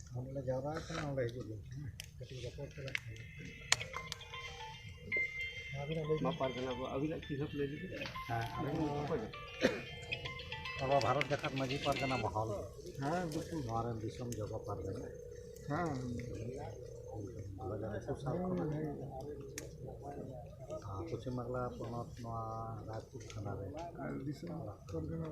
Mulai jarak kan oleh juga. Ketika foto lah. Mapar kenapa? Abi nak kisah lagi tu. Kalau Bharat Jakat Maji Pargana Mahal. हाँ बिल्कुल हमारे दिशा में जगह पारगना हाँ कुछ मगला पोनत नवा राजपूत खाना रे दिशा पारगना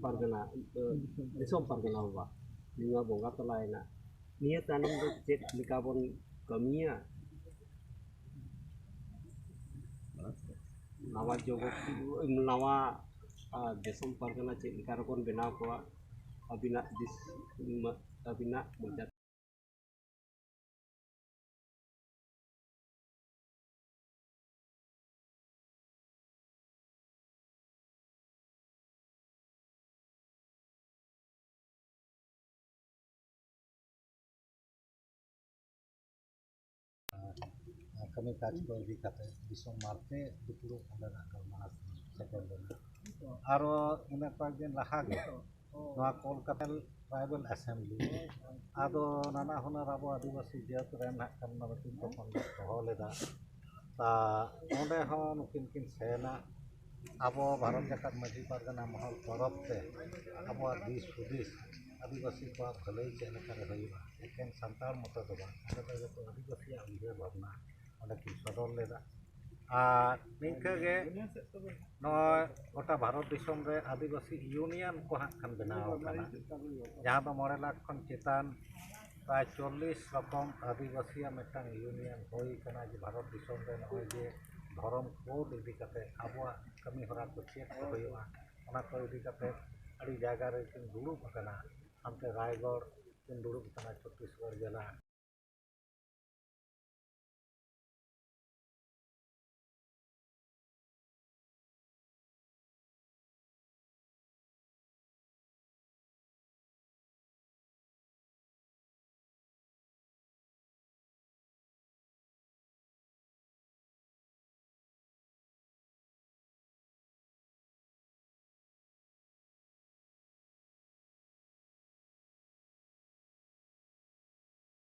Pargana disom pargana ba linga bonga talai na nia tanam do chet likabon kamia nawa jogo nawa desom pargana chet likarokon benaw ko abina dis abina mujat kami kaji bagi kata bisa marte dipuru pada nakal mas sekonder aro ina pagden lahage noa kolkata tribal assembly ado nana hona rabo adivasi jeat ren hakkan nabatin to kondak holeda ta onde hon kin sena abo Bharat Jakat Maji Pargana Mahal porop te abo dis hudis आदिवासी को भले check करे हुआ एकेन संताल मत दो बा अरे तो आदिवासी उहे भावना ओंडे की सदर लेदा आ निंका गे नय गोटा भारत दिसम रे आदिवासी यूनियन को हां खान बनाव काना जहां दो 9 लाख खन चेतान प्राय 40 रकम आदिवासी मेटांग यूनियन होई काना जे भारत दिसम रे नय जे धर्म कोड इदी कते आबो कमी हरा को चेक होइवा ओना को इदी कते अड़ी जायगा रे दुड़ुब काना हमते रायगढ़ दुड़ुब काना छत्तीसगढ़ जिला